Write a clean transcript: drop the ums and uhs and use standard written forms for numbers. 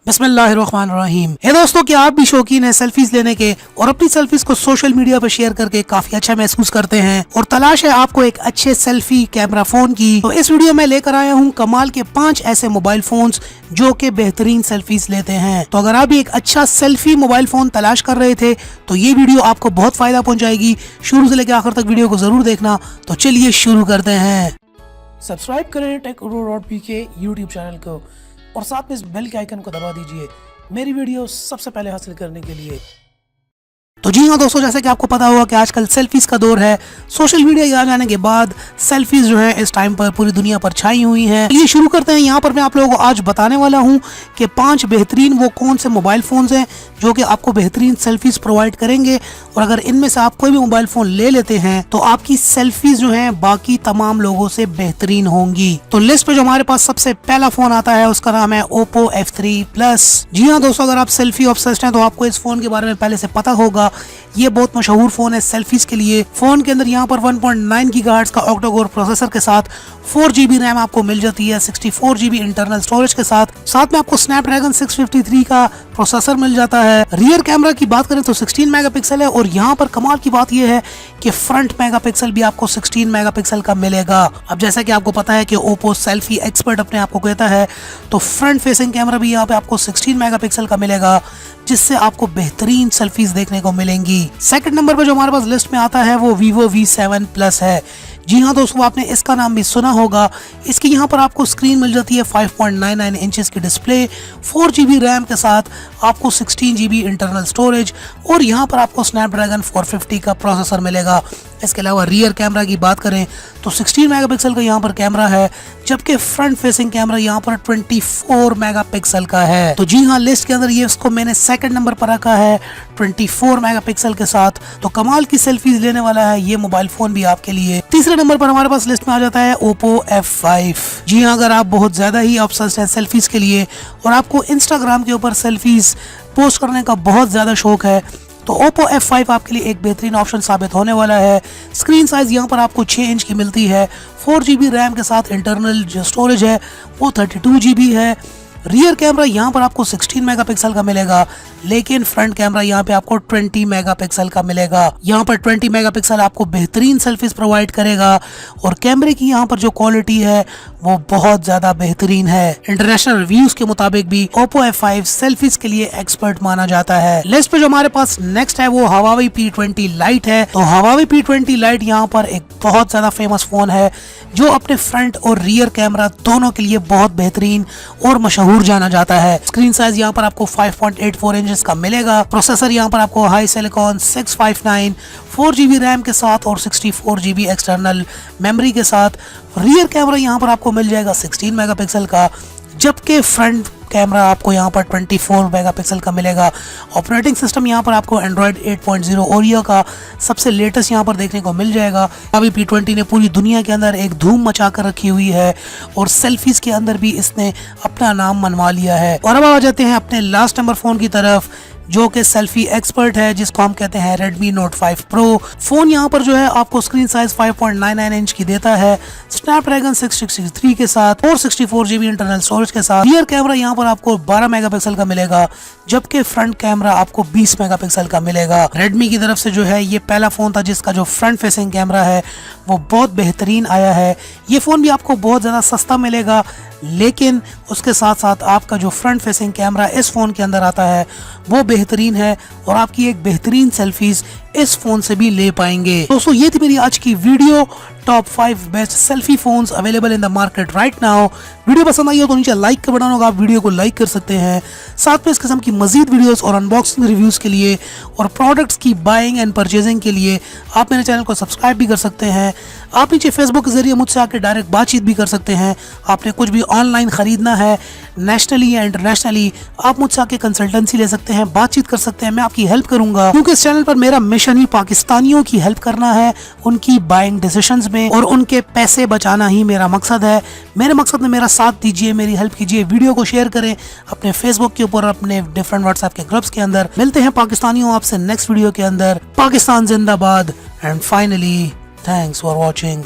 बिस्मिल्लाहिर्रहमानिर्रहीम। हे दोस्तों, क्या आप भी शौकीन हैं सेल्फीज लेने के और अपनी सेल्फीज को सोशल मीडिया पर शेयर करके काफी अच्छा महसूस करते हैं और तलाश है आपको एक अच्छे सेल्फी कैमरा फोन की? तो इस वीडियो में लेकर आया हूँ कमाल के 5 ऐसे मोबाइल फोन्स जो कि बेहतरीन सेल्फीज लेते हैं। तो अगर आप भी एक अच्छा सेल्फी मोबाइल फोन तलाश कर रहे थे तो ये वीडियो आपको बहुत फायदा पहुँचाएगी। शुरू से लेकर आखिर तक वीडियो को जरूर देखना। तो चलिए शुरू करते हैं। सब्सक्राइब करें टेक.pk यूट्यूब चैनल को और साथ में इस बेल के आइकन को दबा दीजिए मेरी वीडियो सबसे पहले हासिल करने के लिए। तो जी हाँ दोस्तों, जैसे कि आपको पता होगा कि आजकल सेल्फीज का दौर है। सोशल मीडिया आ जाने के बाद सेल्फीज जो है इस टाइम पर पूरी दुनिया पर छाई हुई हैं। ये शुरू करते हैं। यहाँ पर मैं आप लोगों को आज बताने वाला हूँ कि 5 बेहतरीन वो कौन से मोबाइल फोन्स हैं जो कि आपको बेहतरीन सेल्फीज प्रोवाइड करेंगे। और अगर इनमें से आप कोई भी मोबाइल फोन ले लेते हैं तो आपकी सेल्फीज जो है बाकी तमाम लोगों से बेहतरीन होंगी। तो लिस्ट पे जो हमारे पास सबसे पहला फोन आता है उसका नाम है Oppo F3 Plus। जी हाँ दोस्तों, अगर आप सेल्फी ऑब्सेस्ड हैं तो आपको इस फोन के बारे में पहले से पता होगा। ये बहुत मशहूर फोन है सेल्फीज के लिए। फोन के अंदर यहाँ पर 1.9 गीगाहर्ट्ज का ऑक्टा-कोर प्रोसेसर के साथ 4GB रैम आपको मिल जाती है, 64GB इंटरनल स्टोरेज के साथ में आपको स्नैपड्रैगन 653 का प्रोसेसर मिल जाता है। रियर कैमरा की बात करें तो 16 मेगापिक्सल है और यहाँ पर कमाल की बात यह है कि फ्रंट मेगापिक्सल भी आपको 16 मेगापिक्सल का मिलेगा। अब जैसा कि आपको पता है कि ओप्पो सेल्फी एक्सपर्ट अपने आप को कहता है, तो फ्रंट फेसिंग कैमरा भी यहाँ पे आपको 16 मेगापिक्सल का मिलेगा जिससे आपको बेहतरीन सेल्फीज देखने को मिलेंगी। सेकंड नंबर पर जो हमारे पास लिस्ट में आता है वो Vivo V7 Plus है। जी हाँ दोस्तों, आपने इसका नाम भी सुना होगा। इसकी यहाँ पर आपको स्क्रीन मिल जाती है 5.99 इंचेस की डिस्प्ले, 4GB रैम के साथ आपको 16GB इंटरनल स्टोरेज और यहाँ पर आपको स्नैपड्रैगन 450 का प्रोसेसर मिलेगा। इसके अलावा रियर कैमरा की बात करें तो 16 मेगापिक्सल का यहाँ पर कैमरा है, जबकि फ्रंट फेसिंग कैमरा यहाँ पर 24 मेगापिक्सल का है। तो जी हाँ, लिस्ट के अंदर ये इसको मैंने सेकंड नंबर पर रखा है 24 मेगापिक्सल के साथ। तो कमाल की सेल्फीज लेने वाला है ये मोबाइल फोन भी आपके लिए। तीसरे नंबर पर हमारे पास लिस्ट में आ जाता है Oppo F5। जी हाँ, अगर आप बहुत ज्यादा ही ऑब्सेस्ड हैं सेल्फीज के लिए और आपको इंस्टाग्राम के ऊपर सेल्फीज पोस्ट करने का बहुत ज्यादा शौक है तो Oppo F5 आपके लिए एक बेहतरीन ऑप्शन साबित होने वाला है। स्क्रीन साइज यहाँ पर आपको 6 इंच की मिलती है, 4GB रैम के साथ इंटरनल जो स्टोरेज है वो 32GB है। रियर कैमरा यहाँ पर आपको 16 मेगापिक्सल का मिलेगा, लेकिन फ्रंट कैमरा यहाँ पे आपको 20 मेगापिक्सल का मिलेगा। यहाँ पर 20 मेगापिक्सल आपको बेहतरीन सेल्फीज प्रोवाइड करेगा और कैमरे की यहाँ पर जो क्वालिटी है वो बहुत ज्यादा बेहतरीन है। इंटरनेशनल रिव्यूज के मुताबिक भी Oppo F5 सेल्फीज के लिए एक्सपर्ट माना जाता है। लिस्ट पे जो हमारे पास नेक्स्ट है वो Huawei P20 Lite है। तो Huawei P20 Lite यहाँ पर एक बहुत ज्यादा फेमस फोन है जो अपने फ्रंट और रियर कैमरा दोनों के लिए बहुत बेहतरीन और मशहूर जाना जाता है। स्क्रीन साइज यहाँ पर आपको 5.84 इंचेस का मिलेगा। प्रोसेसर यहाँ पर आपको हाई सिलिकॉन 659, 4GB रैम के साथ और 64GB एक्सटर्नल मेमोरी के साथ। रियर कैमरा यहाँ पर आपको मिल जाएगा 16 मेगापिक्सल का, जबकि फ्रंट कैमरा आपको यहाँ पर 24 मेगापिक्सल का मिलेगा। ऑपरेटिंग सिस्टम यहाँ पर आपको Android 8.0 Oreo का सबसे लेटेस्ट यहाँ पर देखने को मिल जाएगा। अभी P20 ने पूरी दुनिया के अंदर एक धूम मचा कर रखी हुई है और सेल्फीज के अंदर भी इसने अपना नाम मनवा लिया है। और अब आ जाते हैं अपने लास्ट नंबर फोन की तरफ जो कि सेल्फी एक्सपर्ट है, जिसको हम कहते हैं Redmi Note 5 Pro। फोन यहाँ पर जो है आपको स्क्रीन साइज 5.99 इंच की देता है, स्नैपड्रैगन 663 के साथ और 64GB इंटरनल स्टोरेज के साथ। रियर कैमरा यहाँ पर आपको 12 मेगापिक्सल का मिलेगा, जबकि फ्रंट कैमरा आपको 20 मेगापिक्सल का मिलेगा। Redmi की तरफ से जो है ये पहला फोन था जिसका जो फ्रंट फेसिंग कैमरा है वो बहुत बेहतरीन आया है। ये फोन भी आपको बहुत ज्यादा सस्ता मिलेगा, लेकिन उसके साथ साथ आपका जो फ्रंट फेसिंग कैमरा इस फोन के अंदर आता है वो बेहतरीन है और आपकी एक बेहतरीन सेल्फीज इस फोन से भी ले पाएंगे। दोस्तों, ये थी मेरी आज की video, top 5 best selfie phones available in the market right now. Video पसंद आई हो तो नीचे लाइक का बटन होगा, आप वीडियो को लाइक कर सकते हैं। साथ में इस किस्म की मजीद वीडियोस और अनबॉक्सिंग रिव्यूज के लिए और प्रोडक्ट्स की बाइंग एंड परचेजिंग के लिए आप मेरे चैनल को सब्सक्राइब भी कर सकते हैं। आप नीचे फेसबुक के जरिए मुझसे आके डायरेक्ट बातचीत भी कर सकते हैं। आपने कुछ भी ऑनलाइन खरीदना है नेशनली या इंटरनेशनली, आप मुझसे आके कंसल्टेंसी ले सकते हैं, बातचीत कर सकते हैं, मैं आपकी हेल्प करूंगा। क्योंकि इस चैनल पर मेरा मिशन ही पाकिस्तानियों की हेल्प करना है, उनकी बाइंग डिसीजंस में, और उनके पैसे बचाना ही मेरा मकसद है। मेरे मकसद में मेरा साथ दीजिए, मेरी हेल्प कीजिए, वीडियो को शेयर करें अपने फेसबुक के ऊपर, अपने डिफरेंट व्हाट्सएप के ग्रुप्स के अंदर। मिलते हैं पाकिस्तानियों आपसे नेक्स्ट वीडियो के अंदर। पाकिस्तान जिंदाबाद and finally thanks for watching.